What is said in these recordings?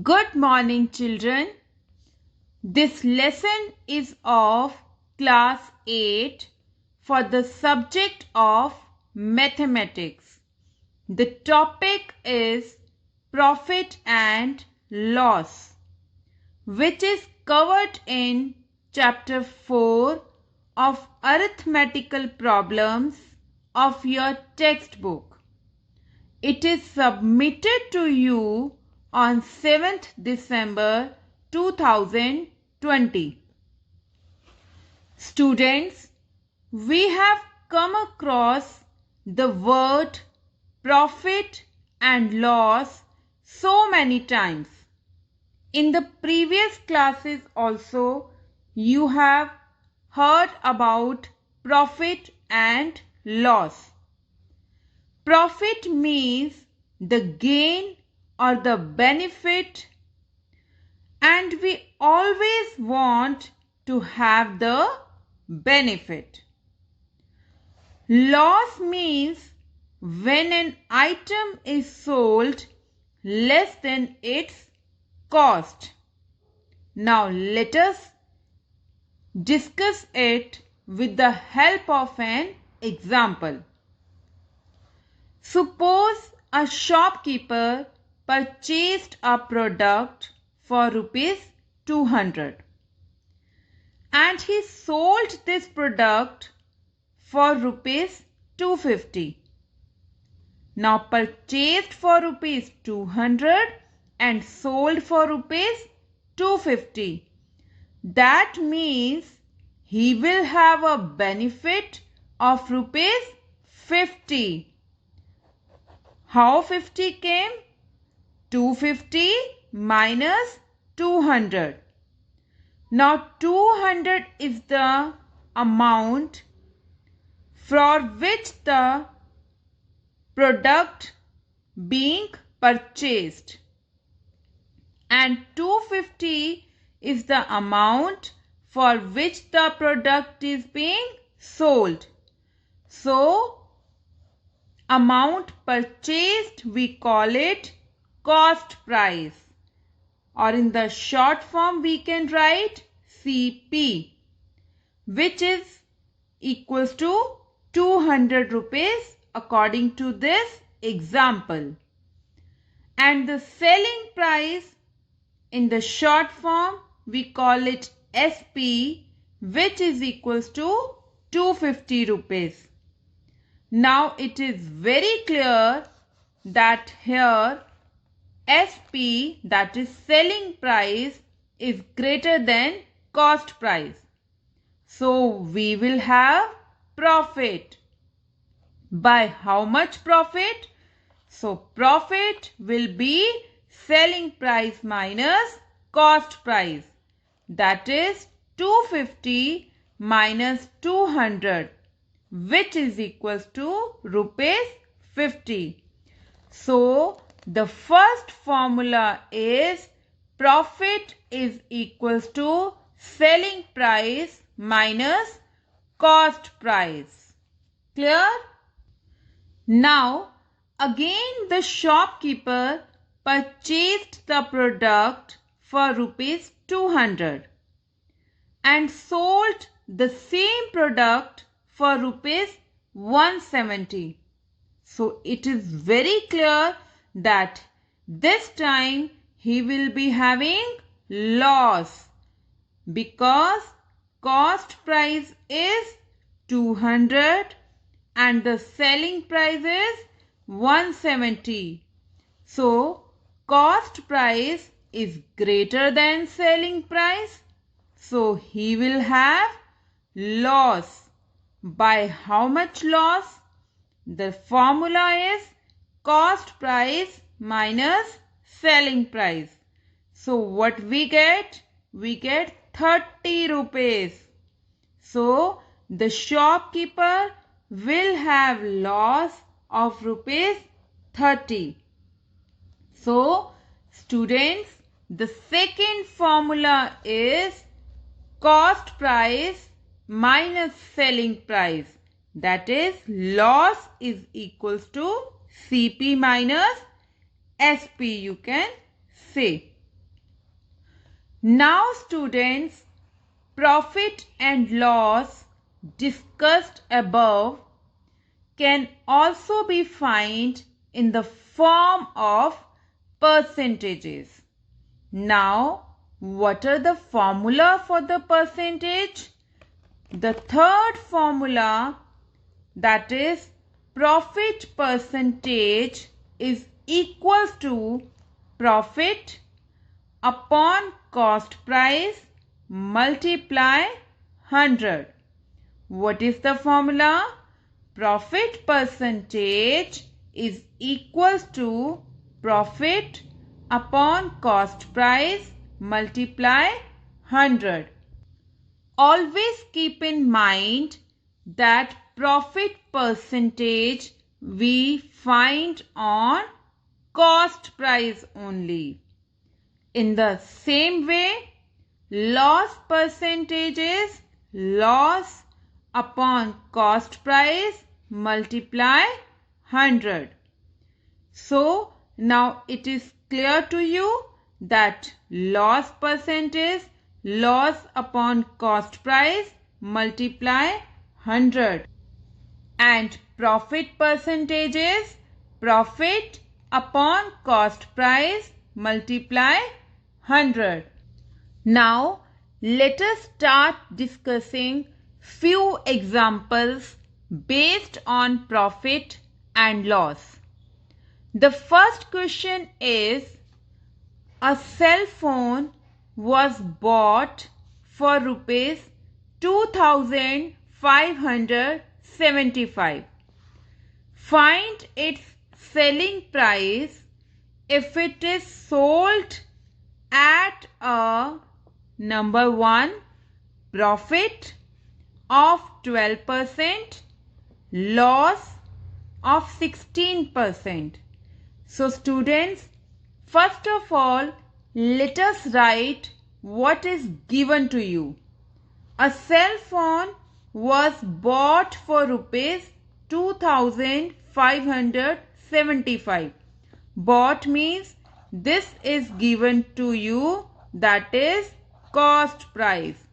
Good morning, children. This lesson is of class 8 for the subject of mathematics. The topic is profit and loss, which is covered in chapter 4 of arithmetical problems of your textbook. It is submitted to you on 7th December 2020. Students, we have come across the word profit and loss so many times. In the previous classes also, you have heard about profit and loss. Profit means the gain or the benefit, and we always want to have the benefit. Loss means when an item is sold less than its cost. Now let us discuss it with the help of an example. Suppose a shopkeeper purchased a product for rupees 200 and he sold this product for rupees 250. Now purchased for rupees 200 and sold for rupees 250. That means he will have a benefit of rupees 50. How 50 came? 250 minus 200. Now 200 is the amount for which the product being purchased, and 250 is the amount for which the product is being sold. So amount purchased, we call it cost price, or in the short form we can write CP, which is equals to 200 rupees according to this example. And the selling price, in the short form we call it SP, which is equals to 250 rupees. Now it is very clear that here SP, that is selling price, is greater than cost price. So we will have profit. By how much profit? So profit will be selling price minus cost price. That is 250 minus 200, which is equals to rupees 50. So the first formula is profit is equals to selling price minus cost price. Clear? Now again the shopkeeper purchased the product for rupees 200 and sold the same product for rupees 170. So it is very clear that this time he will be having loss, because cost price is 200 and the selling price is 170. So cost price is greater than selling price. So he will have loss. By how much loss? The formula is cost price minus selling price. So what we get? We get 30 rupees. So the shopkeeper will have loss of rupees 30. So students, the second formula is cost price minus selling price. That is, loss is equals to CP minus SP, you can say. Now students, profit and loss discussed above can also be found in the form of percentages. Now, what are the formula for the percentage? The third formula, that is profit percentage, is equals to profit upon cost price multiply 100. What is the formula? Profit percentage is equals to profit upon cost price multiply 100. Always keep in mind that profit percentage we find on cost price only. In the same way, loss percentage is loss upon cost price multiply 100. So now it is clear to you that loss percentage loss upon cost price multiply 100 and profit percentage is profit upon cost price multiply 100. Now let us start discussing few examples based on profit and loss. The first question is, a cell phone was bought for rupees 2,575. Find its selling price if it is sold at a number 1 profit of 12%, loss of 16%. So students, first of all, let us write what is given to you. A cell phone was bought for rupees 2,575. Bought means this is given to you, that is cost price.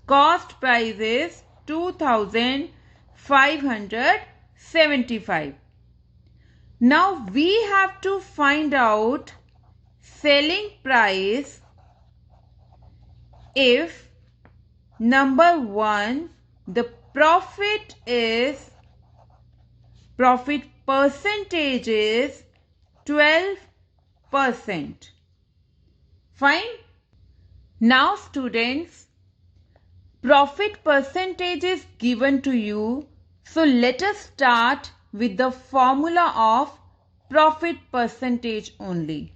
Cost price is 2,575. Now we have to find out selling price if number 1, the profit percentage is 12%. Fine. Now students, profit percentage is given to you. So let us start with the formula of profit percentage only.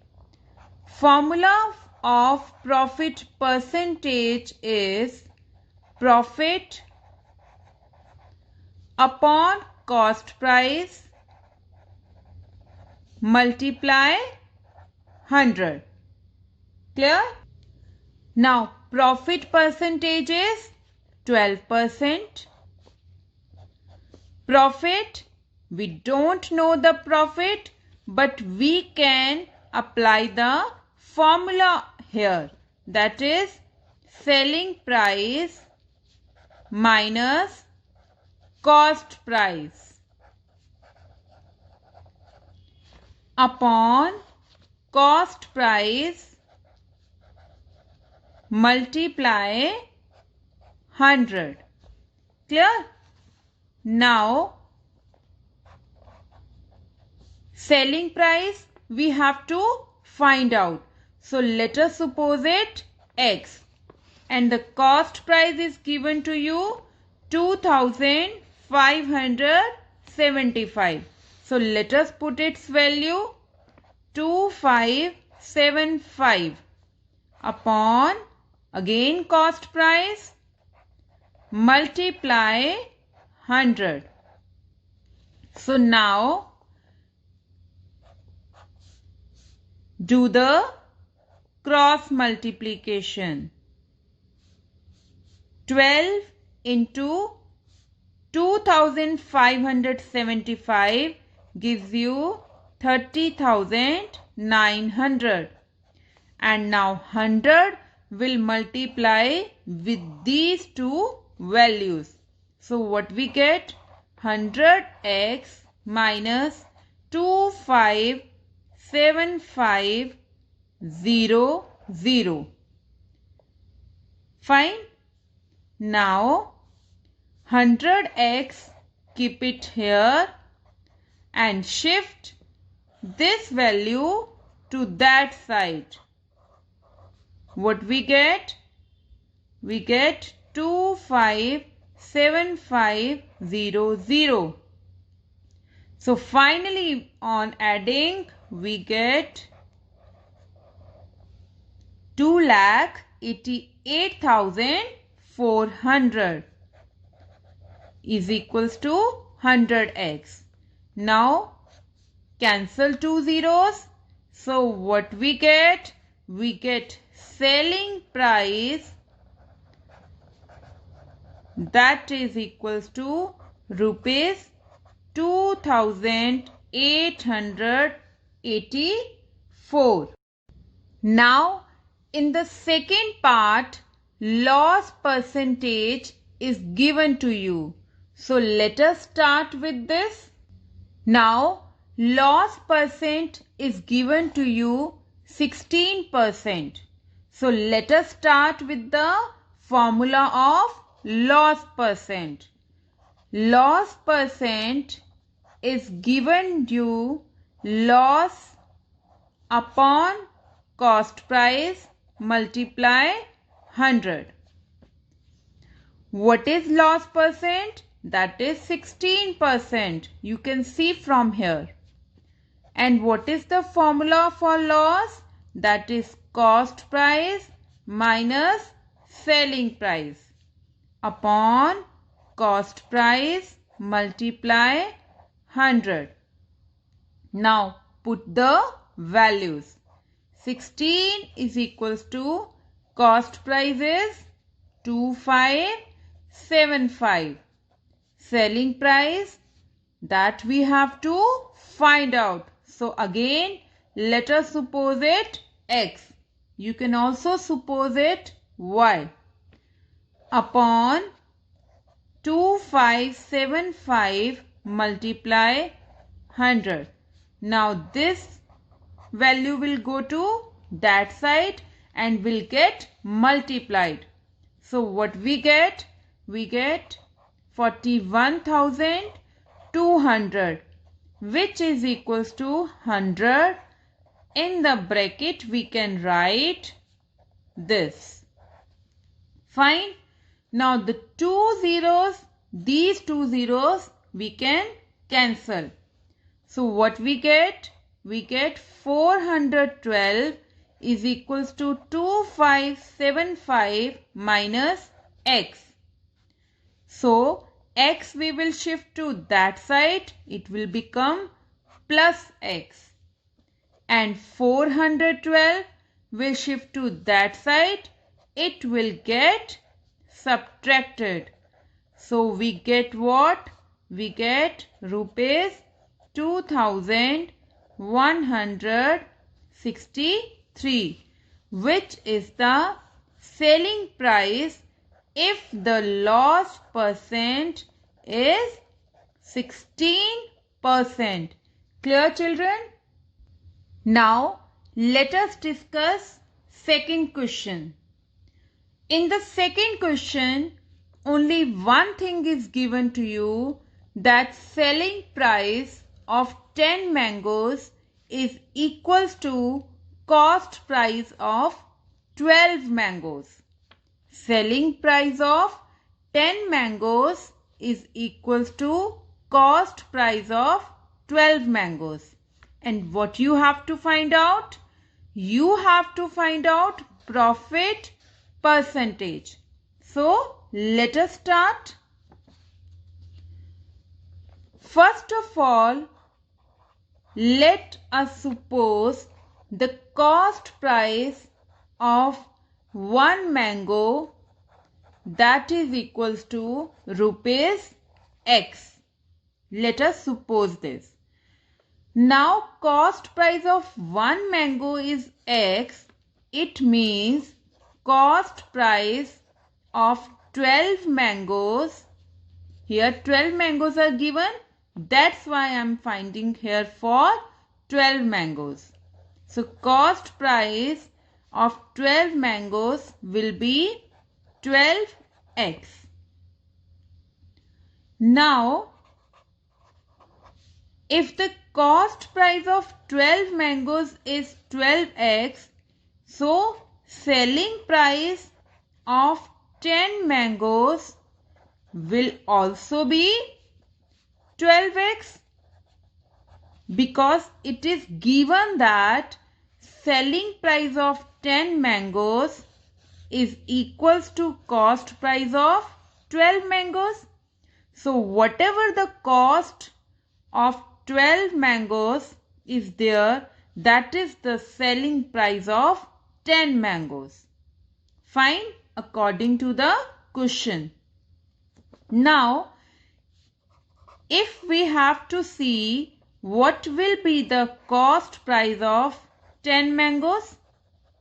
Formula of profit percentage is profit upon cost price multiply 100. Clear? Now profit percentage is 12%. Profit, we don't know the profit, but we can apply the formula here, that is selling price minus cost price upon cost price multiply 100. Clear? Now selling price we have to find out. So let us suppose it X and the cost price is given to you 2,575. So let us put its value 2575 upon again cost price multiply 100. So now do the cross multiplication. 12 into 2,575 gives you 30,900 and now 100 will multiply with these two values. So what we get? 100x minus 257500. Fine. Now 100x, keep it here and shift this value to that side. What we get? We get 257500. So finally on adding we get 2,88,400 is equals to 100x. Now cancel two zeros. So what we get? We get selling price, that is equals to rupees 2,884. Now in the second part, loss percentage is given to you. So let us start with this. Now loss percent is given to you 16%. So let us start with the formula of loss percent. Loss percent is given you loss upon cost price multiply 100. What is loss percent? That is 16%. You can see from here. And what is the formula for loss? That is cost price minus selling price upon cost price multiply 100. Now put the values. 16 is equals to cost price is 2575. Selling price, that we have to find out. So again, let us suppose it x. You can also suppose it y. Upon 2575 multiply 100. Now this value will go to that side and will get multiplied. So what we get? We get 41,200, which is equals to 100. In the bracket we can write this. Fine. Now the two zeros, these two zeros we can cancel. So what we get? We get 412 is equals to 2575 minus x. So x we will shift to that side. It will become plus x. And 412 will shift to that side. It will get subtracted. So we get what? We get rupees 2,163, which is the selling price if the loss percent is 16%. Clear, children? Now let us discuss second question. In the second question, only one thing is given to you, that selling price of 10 mangoes is equals to cost price of 12 mangoes. Selling price of 10 mangoes is equals to cost price of 12 mangoes. And what you have to find out? You have to find out profit percentage. So let us start. First of all, let us suppose the cost price of one mango, that is equals to rupees x. Let us suppose this. Now cost price of one mango is x. it means cost price of 12 mangoes. Here 12 mangoes are given. That's why I am finding here for 12 mangoes. So cost price of 12 mangoes will be 12x. Now, if the cost price of 12 mangoes is 12x, so selling price of 10 mangoes will also be 12x, because it is given that selling price of 10 mangoes is equals to cost price of 12 mangoes. So whatever the cost of 12 mangoes is there, that is the selling price of 10 mangoes. Fine, according to the question. Now, if we have to see what will be the cost price of 10 mangoes,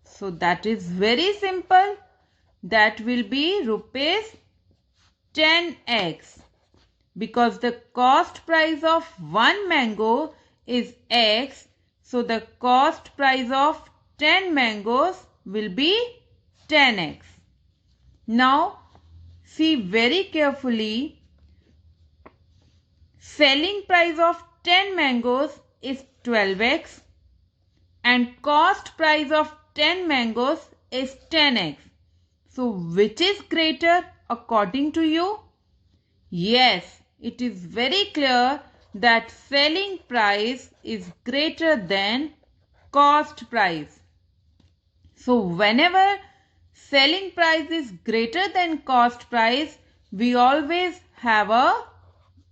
so that is very simple. That will be rupees 10x, because the cost price of 1 mango is x, so the cost price of 10 mangoes will be 10x. Now see very carefully, selling price of 10 mangoes is 12x and cost price of 10 mangoes is 10x. So which is greater according to you? Yes, it is very clear that selling price is greater than cost price. So whenever selling price is greater than cost price, we always have a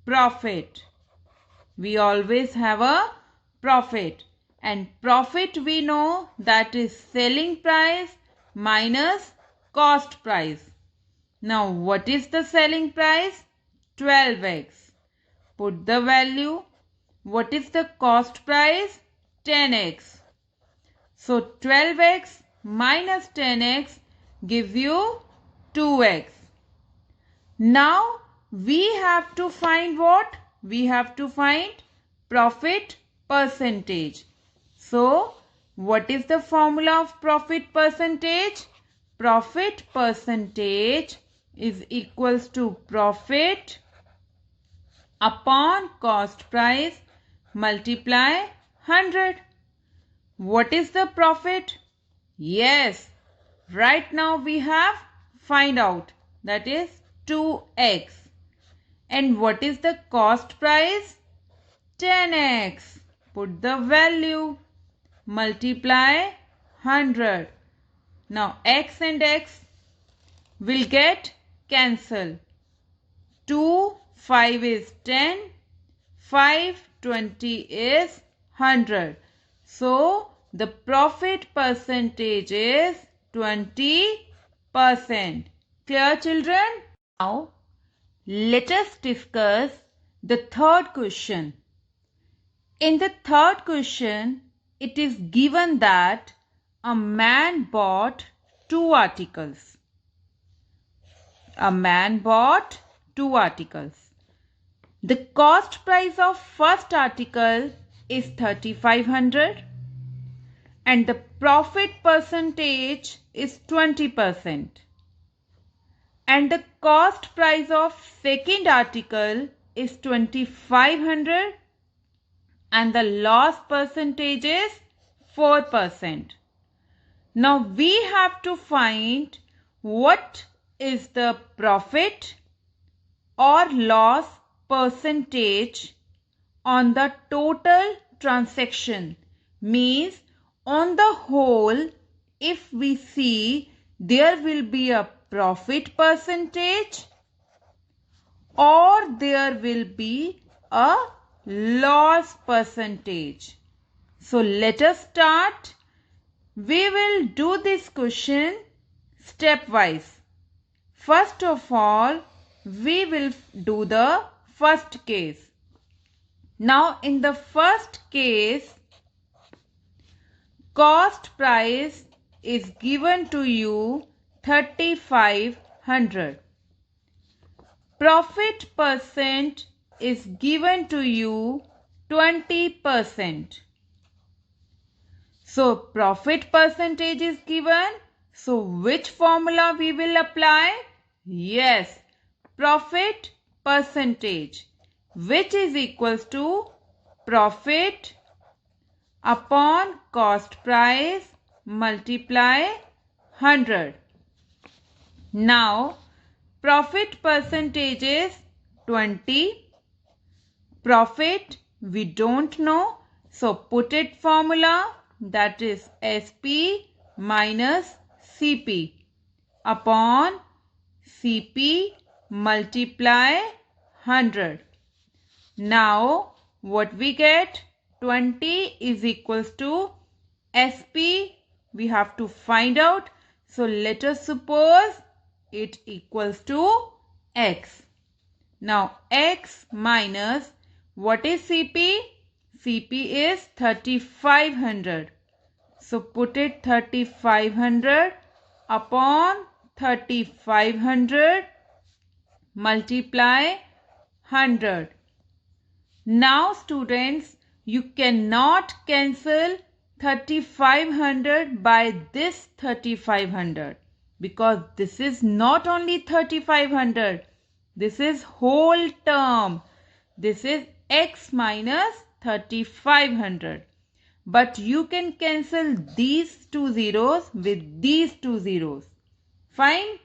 profit. We always have a profit. And profit we know that is selling price minus cost price. Now what is the selling price? 12x. Put the value. What is the cost price? 10x. So 12x minus 10x gives you 2x. Now we have to find what? We have to find profit percentage. So what is the formula of profit percentage? Profit percentage is equals to profit upon cost price multiply 100. What is the profit? Yes, right now we have find out, that is 2x. And what is the cost price? 10x. Put the value, multiply 100. Now x and x will get cancelled. 2, 5 is 10, 5, 20 is 100. So the profit percentage is 20%. Clear, children? Now let us discuss the third question. In the third question, it is given that a man bought 2 articles. A man bought 2 articles. The cost price of first article is 3,500 and the profit percentage is 20%. And the cost price of second article is 2,500 and the loss percentage is 4%. Now we have to find what is the profit or loss percentage on the total transaction. Means on the whole, if we see, there will be a profit percentage or there will be a loss percentage. So let us start. We will do this question stepwise. First of all, we will do the first case. Now in the first case, cost price is given to you 3,500. Profit percent is given to you 20%. So profit percentage is given. So which formula we will apply? Yes, profit percentage, which is equals to profit upon cost price multiply 100. Now profit percentage is 20. Profit we don't know, so put it formula, that is SP minus CP upon CP multiply 100. Now what we get? 20 is equals to SP. We have to find out. So let us suppose it equals to X. Now X minus, what is CP? CP is 3,500. So put it 3,500 upon 3,500 multiply 100. Now students, you cannot cancel 3,500 by this 3,500 because this is not only 3,500. This is whole term. This is X minus 3,500. But you can cancel these two zeros with these two zeros. Fine.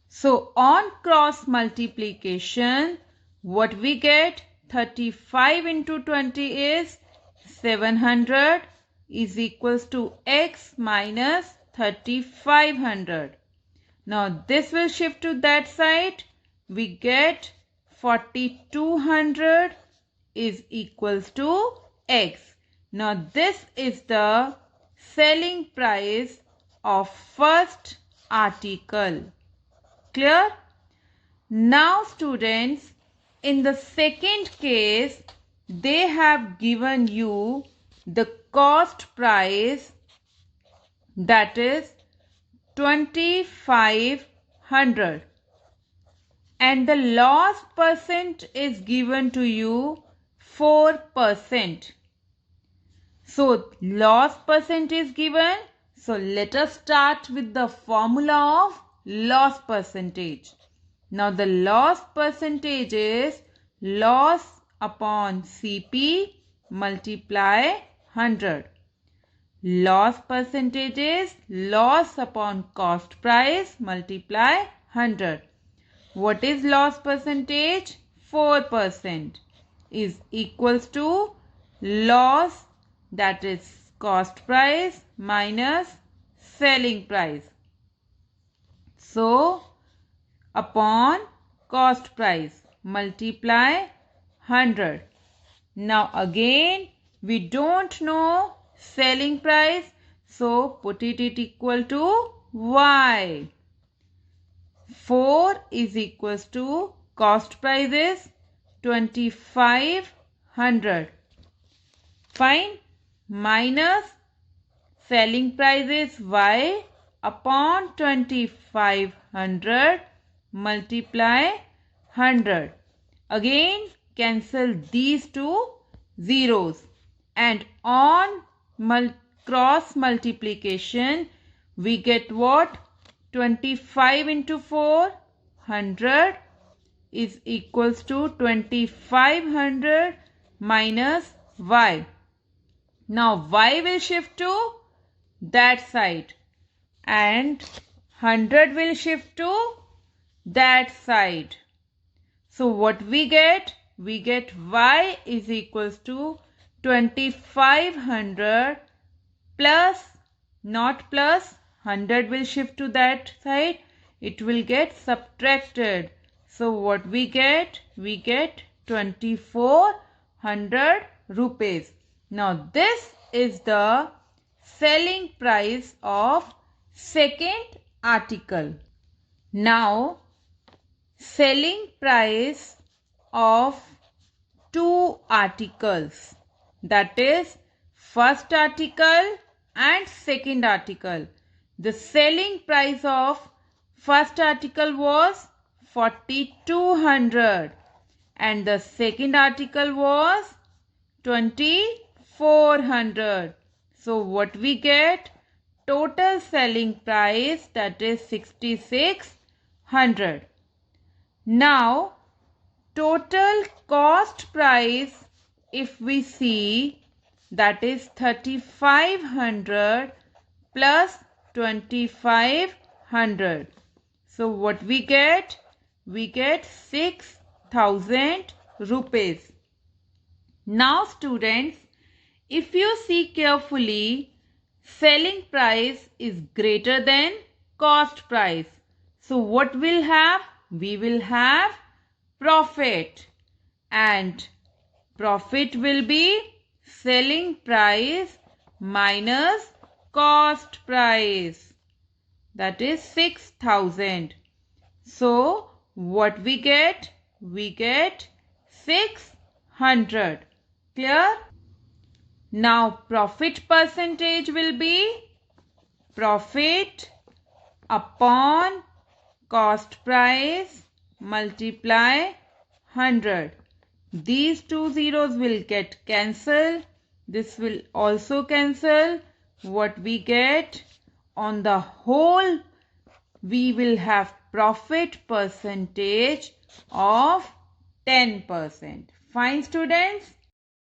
So on cross multiplication, what we get? 35 into 20 is 700 is equals to X minus 3,500. Now this will shift to that side. We get 4,200 is equals to X. Now this is the selling price of first article. Clear? Now students, in the second case, they have given you the cost price, that is 2,500, and the loss percent is given to you 4%. So loss percent is given. So let us start with the formula of loss percentage. Now the loss percentage is loss upon CP multiply 100. Loss percentage is loss upon cost price multiply 100. What is loss percentage? 4% is equals to loss, that is cost price minus selling price. So upon cost price multiply 100. Now again we don't know selling price, so put it equal to Y. 4 is equals to cost price is 2,500. Fine. Minus selling price is Y upon 2,500 multiply 100. Again cancel these two zeros, and on cross multiplication we get what? 25 into 4, 100 is equals to 2,500 minus Y. Now Y will shift to that side and 100 will shift to that side. So what we get? We get Y is equals to 2,500 plus, not plus, 100 will shift to that side. It will get subtracted. So what we get? We get 2,400 rupees. Now this is the selling price of second article. Now selling price of two articles, that is first article and second article. The selling price of first article was 4200 and the second article was 2400. So what we get? Total selling price, that is 6600. Now total cost price, if we see, that is 3500 plus 2500. So what we get? We get 6000 rupees. Now students, if you see carefully, selling price is greater than cost price. So what we'll have? We will have profit, and profit will be selling price minus cost price, that is 6000. So what we get? We get 600. Clear? Now profit percentage will be profit upon cost price multiply 100. These two zeros will get cancelled. This will also cancel. What we get? On the whole, we will have profit percentage of 10%. Fine, students?